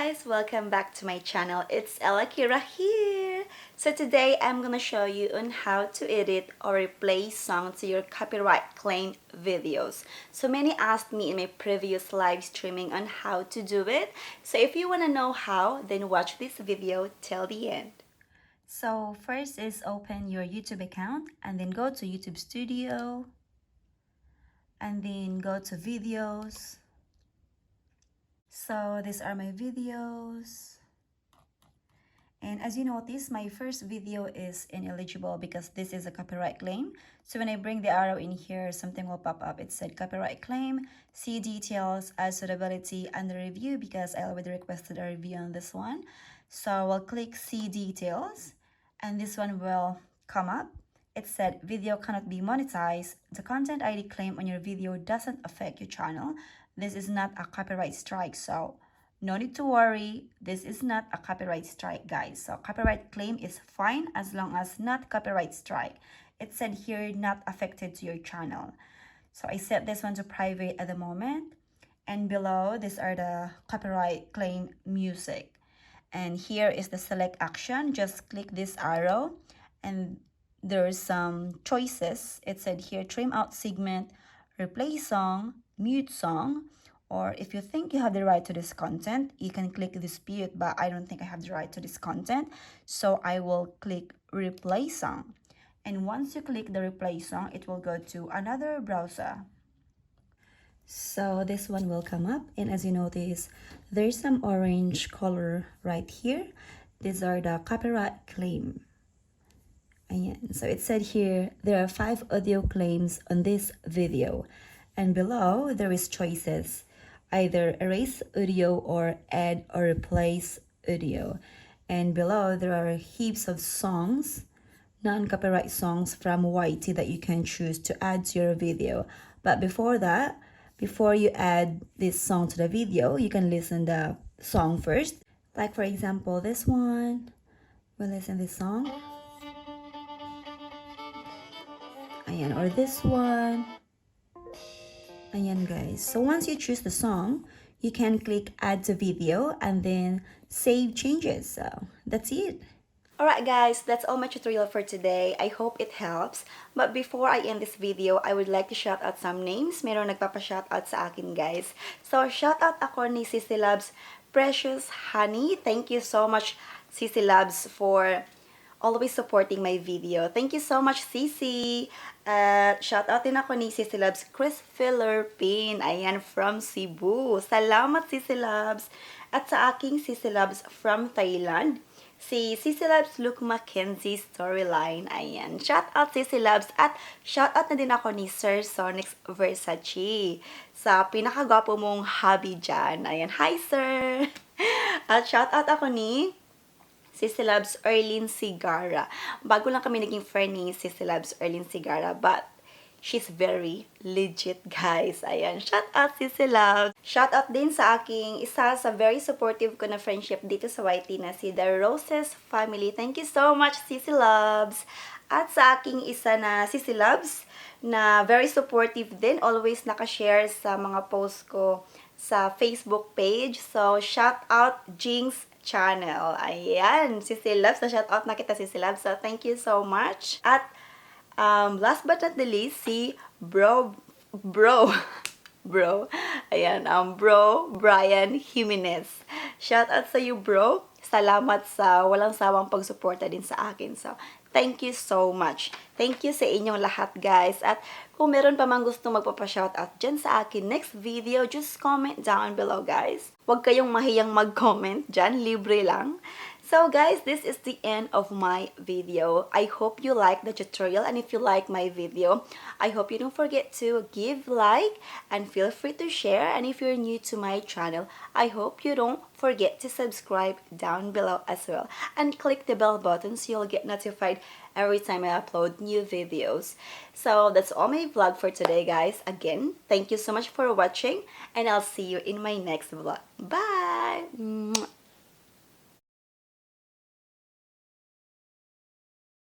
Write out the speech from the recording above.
guys, welcome back to my channel. It's Ella Kira here. So today I'm gonna show you on how to edit or replace songs to your copyright claim videos. So many asked me in my previous live streaming on how to do it. So if you wanna know how, then watch this video till the end. So first is open your YouTube account and then go to YouTube Studio and then go to videos. So these are my videos. And as you notice, my first video is ineligible because this is a copyright claim. So when I bring the arrow in here, something will pop up. It said copyright claim, see details, add suitability, and the review because I already requested a review on this one. So we'll click see details and this one will come up. It said video cannot be monetized. The content ID claim on your video doesn't affect your channel. This is not a copyright strike, so no need to worry. This is not a copyright strike, guys. So copyright claim is fine as long as not copyright strike. It said here not affected to your channel. So I set this one to private at the moment. And below, these are the copyright claim music. And here is the select action. Just click this arrow and there's some choices. It said here trim out segment, replace song, mute song, or if you think you have the right to this content, you can click dispute, but I don't think I have the right to this content, so I will click replace song. And once you click the replace song, it will go to another browser. So this one will come up, and as you notice, there's some orange color right here. These are the copyright claim. Ayan. So it said here, there are 5 audio claims on this video. And below, there is choices. Either erase audio or add or replace audio. And below, there are heaps of songs, non-copyright songs from YT that you can choose to add to your video. But before that, before you add this song to the video, you can listen the song first. Like for example, this one. We'll listen this song. Ayan, or this one. Ayan guys. So once you choose the song, you can click add to video and then save changes. So that's it. Alright guys, that's all my tutorial for today. I hope it helps. But before I end this video, I would like to shout out some names. Meron nagpapa-shoutout sa akin guys. So shoutout ako ni Sissy Loves Precious Honey. Thank you so much Sissy Loves for always supporting my video. Thank you so much, Sissy. Shoutout din ako ni Sissy Loves Chris Philippine. Ayan, from Cebu. Salamat, Sissy Loves. At sa aking Sissy Loves from Thailand, si Sissy Loves Luke Mackenzie Storyline. Ayan. Shoutout, Sissy Loves. At shoutout na din ako ni Sir Sonix Versace. Sa pinakagwapo mong hubby dyan. Ayan. Hi, sir! At shoutout ako ni Sissy Loves Erlyn Sigara. Bago lang kami naging friend ni Sissy Loves Erlyn Sigara, but she's very legit, guys. Ayan. Shout out, Sissy Loves. Shout out din sa aking isa sa very supportive ko na friendship dito sa YT na si The Roses Family. Thank you so much, Sissy Loves. At sa aking isa na Sissy Loves na very supportive din. Always nakashare sa mga posts ko sa Facebook page. So, shout out, Jinx Channel. Ayan, Sissy Loves. Na-shoutout na kita, Sissy Loves. So, thank you so much. At, last but not the least, si Bro, ayan, Bro Brian Jimenez. Shoutout sa you, bro. Salamat sa walang sawang pagsuporta din sa akin. So, thank you so much. Thank you sa inyong lahat, guys. At kung meron pa mang gusto magpapa-shoutout dyan sa akin next video, just comment down below, guys. Huwag kayong mahiyang mag-comment dyan. Libre lang. So guys, this is the end of my video. I hope you like the tutorial, and if you like my video, I hope you don't forget to give like and feel free to share. And if you're new to my channel, I hope you don't forget to subscribe down below as well and click the bell button so you'll get notified every time I upload new videos. So that's all my vlog for today, guys. Again, thank you so much for watching, and I'll see you in my next vlog. Bye!